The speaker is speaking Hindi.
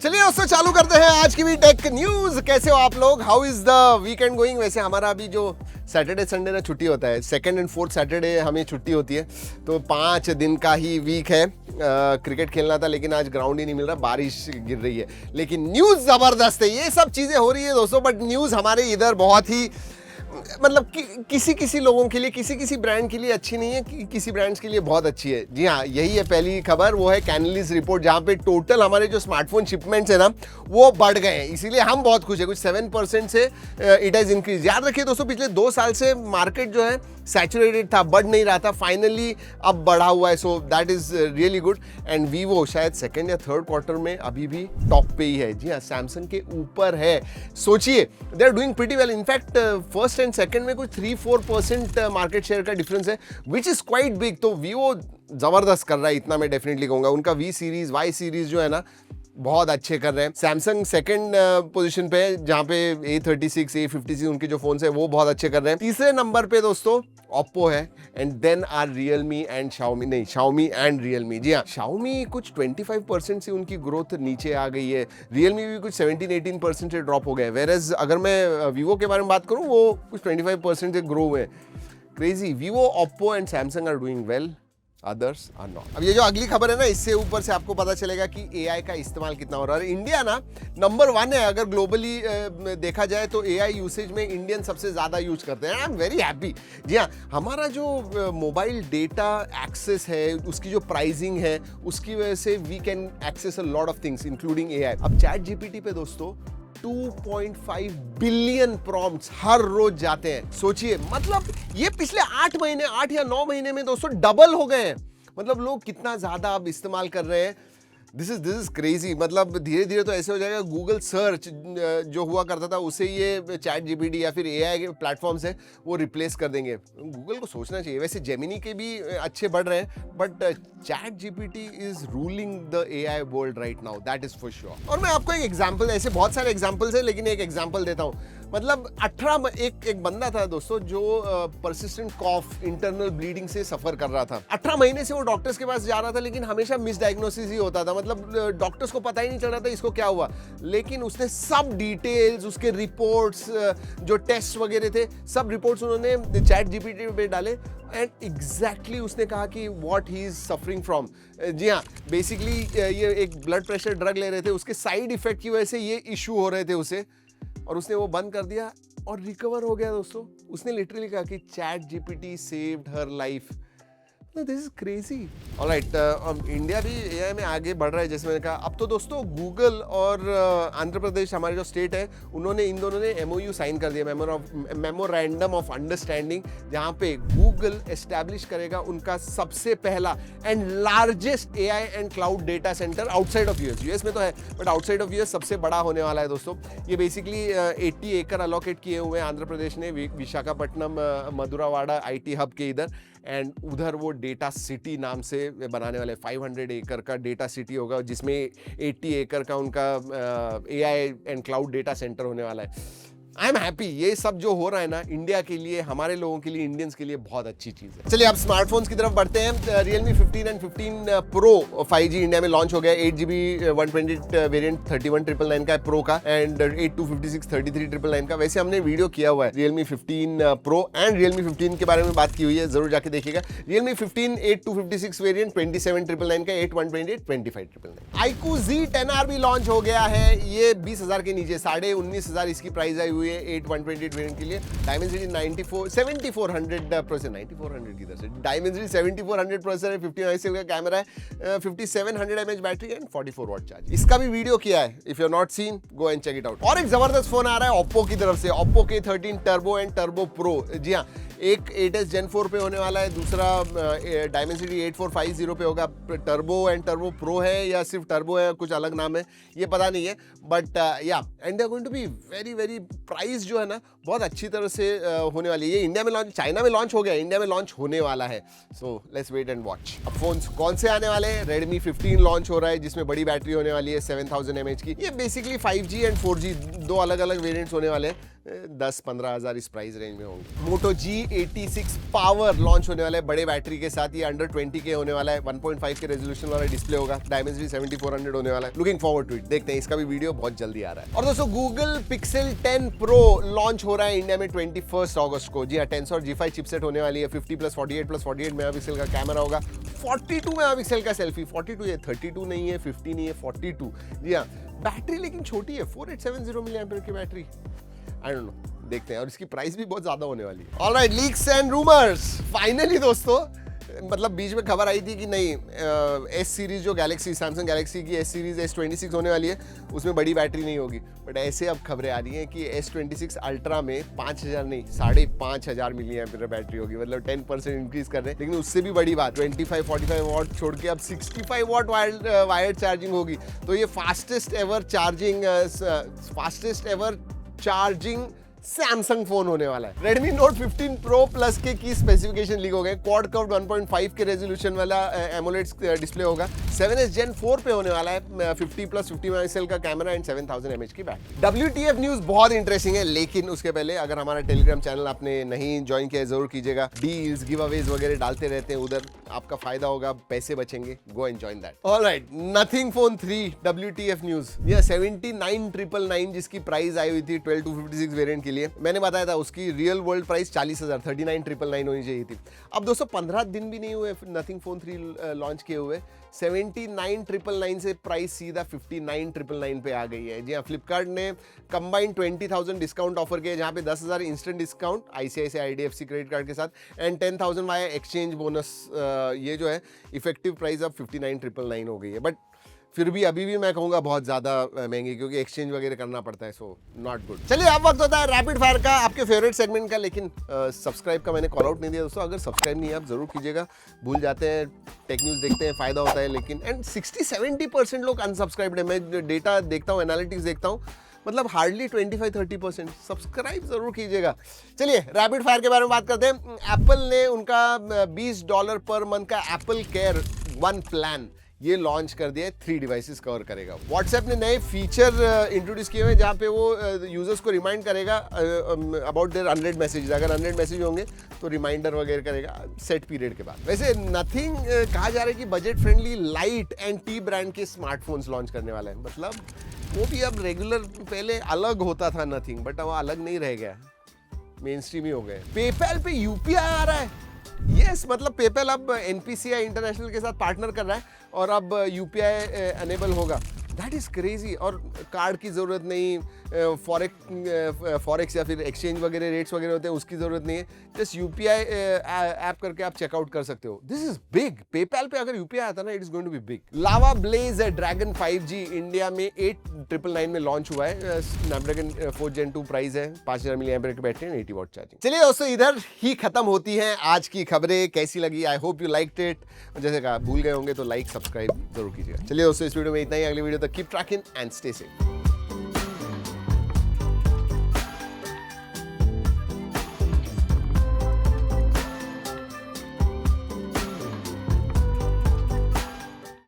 चलिए दोस्तों चालू करते हैं आज की भी टेक न्यूज। कैसे हो आप लोग? How is the weekend going? वैसे हमारा अभी जो सैटरडे संडे ना छुट्टी होता है, सेकंड एंड फोर्थ सैटरडे हमें छुट्टी होती है, तो 5 दिन का ही वीक है। क्रिकेट खेलना था लेकिन आज ग्राउंड ही नहीं मिल रहा, बारिश गिर रही है। लेकिन न्यूज जबरदस्त है, ये सब चीजें हो रही है दोस्तों, बट न्यूज हमारे इधर बहुत ही मतलब किसी लोगों के लिए, किसी ब्रांड के लिए अच्छी नहीं है, किसी ब्रांड्स के लिए बहुत अच्छी है। जी हाँ, यही है पहली खबर, वो है कैनलिस रिपोर्ट, जहां पे टोटल हमारे जो स्मार्टफोन शिपमेंट्स है ना वो बढ़ गए हैं, इसीलिए हम बहुत खुश है। कुछ 7% से इट हैज इंक्रीज। याद रखिए दोस्तों, पिछले 2 साल से मार्केट जो है सैचुरेटेड था, बढ़ नहीं रहा था, फाइनली अब बढ़ा हुआ है, so that is really good. And Vivo शायद सेकंड या थर्ड क्वार्टर में अभी भी टॉप पे ही है। जी हाँ, सैमसंग के ऊपर है। सोचिए, they are doing pretty well. In fact first and second में कुछ 3-4% मार्केट शेयर का डिफरेंस है, विच इज क्वाइट बिग। तो वीवो जबरदस्त कर रहा है, इतना मैं डेफिनेटली कहूंगा। उनका वी सीरीज, वाई सीरीज जो है ना बहुत अच्छे कर रहे हैं। सैमसंग सेकंड पोजीशन पे है, जहां पे A36, A56 उनके जो फोन है वो बहुत अच्छे कर रहे हैं। तीसरे नंबर पे दोस्तों ओप्पो है, and then are Realme and Xiaomi, नहीं शाओमी एंड रियलमी। जी हाँ, शाओमी कुछ 25% से उनकी ग्रोथ नीचे आ गई है, रियलमी भी कुछ 17-18% से ड्रॉप हो गए। वेरएज अगर मैं वीवो के बारे में बात करूं, वो कुछ 25% से ग्रो हुए। Crazy. Vivo, Oppo and Samsung are doing well, others are not. अब ये जो अगली खबर है ना, इससे ऊपर से आपको पता चलेगा कि एआई का इस्तेमाल कितना हो रहा है। इंडिया ना नंबर 1 है, अगर ग्लोबली देखा जाए तो एआई यूसेज में इंडियन सबसे ज्यादा यूज करते हैं। I am very happy. जी हाँ, हमारा जो मोबाइल डेटा एक्सेस है, उसकी जो प्राइसिंग है, उसकी वजह से we can access a lot of things including AI. अब चैट जीपीटी पे दोस्तों 2.5 बिलियन प्रॉम्प्ट्स हर रोज जाते हैं। सोचिए, मतलब ये पिछले 8 या 9 महीने में दोस्तों डबल हो गए हैं। मतलब लोग कितना ज्यादा अब इस्तेमाल कर रहे हैं। This is crazy. मतलब धीरे धीरे तो ऐसे हो जाएगा, गूगल सर्च जो हुआ करता था उसे ये चैट जीपीटी या फिर एआई के प्लेटफॉर्म्स है वो रिप्लेस कर देंगे। गूगल को सोचना चाहिए। वैसे जेमिनी के भी अच्छे बढ़ रहे हैं, but chat GPT is ruling the AI world right now, that is for sure. और मैं आपको एक एग्जांपल, ऐसे बहुत सारे एग्जांपल्स हैं लेकिन एक एग्जांपल देता हूँ। मतलब 18 एक बंदा था दोस्तों जो परसिस्टेंट कॉफ, इंटरनल ब्लीडिंग से सफर कर रहा था। 18 महीने से वो डॉक्टर्स के पास जा रहा था, लेकिन हमेशा मिसडायग्नोसिस ही होता था। मतलब डॉक्टर्स को पता ही नहीं चल रहा था इसको क्या हुआ। लेकिन उसने सब डिटेल्स, उसके रिपोर्ट्स, जो टेस्ट वगैरह थे, सब रिपोर्ट्स उन्होंने चैट जीपीटी पे डाले, एंड एग्जैक्टली उसने कहा कि what he is suffering from. जी हाँ, बेसिकली ये एक ब्लड प्रेशर ड्रग ले रहे थे, उसके साइड इफेक्ट की वजह से ये इशू हो रहे थे उसे, और उसने वो बंद कर दिया और रिकवर हो गया दोस्तों। उसने लिटरली कहा कि chat GPT saved her life. This is crazy. Alright, India भी एआई में आगे बढ़ रहा है, जैसे मैंने कहा। अब तो दोस्तों गूगल और आंध्र प्रदेश, हमारे जो स्टेट है, उन्होंने इन दोनों ने एमओयू साइन कर दिया, मेमोरेंडम ऑफ अंडरस्टैंडिंग, जहां पे गूगल एस्टैब्लिश करेगा उनका सबसे पहला and largest AI and cloud data centre outside of US में तो है, बट आउटसाइड ऑफ यूएस सबसे बड़ा होने वाला है दोस्तों। ये बेसिकली 80 एकड़ अलोकेट किए हुए हैं आंध्र प्रदेश ने, विशाखापट्टनम, मधुरावाड़ा आईटी हब के इधर, एंड उधर वो डेटा सिटी नाम से बनाने वाले 500 एकड़ का डेटा सिटी होगा, जिसमें 80 एकड़ का उनका AI and cloud data centre होने वाला है। I am happy. ये सब जो हो रहा है ना, इंडिया के लिए, हमारे लोगों के लिए, इंडियंस के लिए बहुत अच्छी चीज है। चलिए अब स्मार्टफोन्स की तरफ बढ़ते हैं। Realme 15 and 15 Pro 5G India में लॉन्च हो गया। 8GB 128 वेरिएंट 31,999 का है प्रो का, एंड 8256 33,999 का। वैसे हमने वीडियो किया हुआ है Realme 15 Pro एंड Realme 15 के बारे में बात की हुई है, जरूर जाके देखिएगा। Realme 15 8256 वेरिएंट 27,999 का, 8128 25,999। iQOO Z10R भी लॉन्च हो गया है। ये 20,000 के नीचे, 19,500 इसकी प्राइस आई हुई है 8128 वेरिएंट के लिए। डायमेंसिटी 7400 प्रोसेसर, 9400 की तरफ से डायमेंसिटी 7400 प्रोसेसर है, 50 मेगापिक्सल का कैमरा है, 5700 mAh battery and 44 watt charge. इसका भी वीडियो किया है, if you are not seen go and check it out. और एक जबरदस्त फोन आ रहा है ओप्पो की तरफ से, Oppo K13 turbo and turbo pro. जी हाँ, एक 8S Gen 4 पे होने वाला है, दूसरा डायमेंसिटी 8450 पे होगा। टर्बो एंड टर्बो प्रो है या सिर्फ टर्बो है, कुछ अलग नाम है, ये पता नहीं है, बट या and they are going to be very very, price जो है ना बहुत अच्छी तरह से होने वाली है। ये इंडिया में लॉन्च, चाइना में लॉन्च हो गया, इंडिया में लॉन्च होने वाला है, so let's wait and watch. अब फोन्स कौन से आने वाले हैं? Redmi 15 लॉन्च हो रहा है, जिसमें बड़ी बैटरी होने वाली है 7000 mAh की। ये बेसिकली 5G एंड 4G दो अलग अलग वेरिएंट्स होने वाले हैं। 10-15 हज़ार इस प्राइस रेंज में होंगे। मोटो G86 पावर लॉन्च होने वाला है बड़े बैटरी के साथ। ये अंडर 20 के होने वाला है, 1.5 के रेजोल्यूशन वाला डिस्प्ले होगा, डायमेंसिटी 7400 होने वाला है। लुकिंग फॉरवर्ड टू इट, देखते हैं, इसका भी वीडियो बहुत जल्दी आ रहा है। और दोस्तों गूगल पिक्सल 10 प्रो लॉन्च हो रहा है इंडिया में 21 अगस्त को। जी हाँ, टेंसर G5 चिपसेट होने वाली है, 50+48+48 मेगापिक्सल का कैमरा होगा, 42 मेगापिक्सल का सेल्फी, 42 है, 32 नहीं है, 50 नहीं है, 42। जी हाँ, बैटरी लेकिन छोटी है, 4870 mAh की बैटरी। आई डोंट नो, देखते हैं। और इसकी प्राइस भी बहुत ज्यादा होने वाली है। Alright, leaks and rumours, finally दोस्तों, मतलब बीच में खबर आई थी कि नहीं, एस सीरीज जो गैलेक्सी, सैमसंग गैलेक्सी की एस सीरीज S26 होने वाली है, उसमें बड़ी बैटरी नहीं होगी। बट ऐसे अब खबरें आ रही हैं कि S26 अल्ट्रा में 5000 नहीं, 5500 mAh बैटरी होगी, मतलब 10% इंक्रीज कर रहे हैं। लेकिन उससे भी बड़ी बात, 25-45 वॉट छोड़ के अब 65 वॉट वायर्ड चार्जिंग होगी। तो ये fastest ever charging Samsung phone होने वाला है। Redmi Note 15 Pro Plus के की स्पेसिफिकेशन लीक हो गए। क्वाड कर्व्ड 1.5 के रेजोल्यूशन वाला एमोलेड डिस्प्ले होगा। 7S Gen 4 पे होने वाला है, 50+50 मेगापिक्सल का कैमरा एंड 7000 mAh की बैटरी। WTF न्यूज बहुत इंटरेस्टिंग है, लेकिन उसके पहले अगर हमारा टेलीग्राम चैनल आपने नहीं ज्वाइन किया जरूर कीजिएगा। डील्स, गिव अवेज वगैरह डालते रहते हैं, उधर आपका फायदा होगा, पैसे बचेंगे। Go and join that. Alright, nothing phone 3 WTF news. यह 79,999 जिसकी प्राइस आई हुई थी 12 to 56 वेरिएंट के लिए, मैंने बताया था उसकी रियल वर्ल्ड प्राइस 40,000, 39,999 होनी चाहिए थी। अब दोस्तों 15 दिन भी नहीं हुए नथिंग फोन 3 लॉन्च किए हुए, 79,999 से प्राइस सीधा 59,999 पे आ गई है। जी हाँ, फ्लिपकार्ट ने कंबाइंड 20,000 डिस्काउंट ऑफर किया, जहाँ पे 10,000 instant discount ICICI IDFC credit card के साथ एंड 10,000 वाया एक्सचेंज बोनस। ये जो है इफेक्टिव प्राइस अब 59,999 हो गई है। बट फिर भी अभी भी मैं कहूँगा बहुत ज़्यादा महंगी, क्योंकि एक्सचेंज वगैरह करना पड़ता है, सो नॉट गुड। चलिए, अब वक्त होता है रैपिड फायर का, आपके फेवरेट सेगमेंट का। लेकिन सब्सक्राइब का मैंने कॉल आउट नहीं दिया दोस्तों। अगर सब्सक्राइब नहीं है आप जरूर कीजिएगा, भूल जाते हैं, टेक न्यूज़ देखते हैं, फायदा होता है लेकिन। एंड 60-70% लोग अनसब्सक्राइब्ड है। मैं डेटा देखता हूँ, एनालिटिक्स देखता हूँ, मतलब हार्डली 25-30%। सब्सक्राइब जरूर कीजिएगा। चलिए, रैपिड फायर के बारे में बात करते हैं। एप्पल ने उनका $20 पर मंथ का एप्पल केयर 1 प्लान ये लॉन्च कर दिया है, 3 डिवाइसेस कवर करेगा। व्हाट्सएप ने नए फीचर इंट्रोड्यूस किए हुए हैं, जहाँ पे वो यूजर्स को रिमाइंड करेगा अबाउट देयर 100 मैसेज। अगर 100 मैसेज होंगे तो रिमाइंडर वगैरह करेगा सेट पीरियड के बाद। वैसे नथिंग कहा जा रहा है कि budget friendly light and T brand के स्मार्टफोन्स लॉन्च करने वाला है। मतलब वो भी अब रेगुलर, पहले अलग होता था नथिंग, बट अब अलग नहीं रह गया, मेन स्ट्रीम ही हो गए। पेपैल पे UPI आ रहा है। यस, मतलब पेपैल अब NPCI इंटरनेशनल के साथ पार्टनर कर रहा है और अब UPI अनेबल होगा। That is crazy. और कार्ड की जरूरत नहीं, फॉरेक्स या फिर एक्सचेंज वगैरह रेट्स वगैरह होते हैं, उसकी जरूरत नहीं है। जस्ट UPI ऐप करके आप चेकआउट कर सकते हो। This is big. पेपैल पे अगर UPI आता ना, it is going to be big. Lava Blaze Dragon 5G India में 8,999 में लॉन्च हुआ है। स्नैपड्रैगन 4 Gen 2 प्राइस है, 5000 mAh की बैटरी एंड 80 वॉट चार्जिंग। चलिए दोस्तों, इधर ही खत्म होती हैं आज की खबरें। कैसी लगी? I hope you liked it. जैसे कहा, भूल गए होंगे तो लाइक सब्सक्राइब जरूर कीजिएगा। चलिए दोस्तों, इस वीडियो में इतना ही। अगली वीडियो तक keep trekking and stay safe.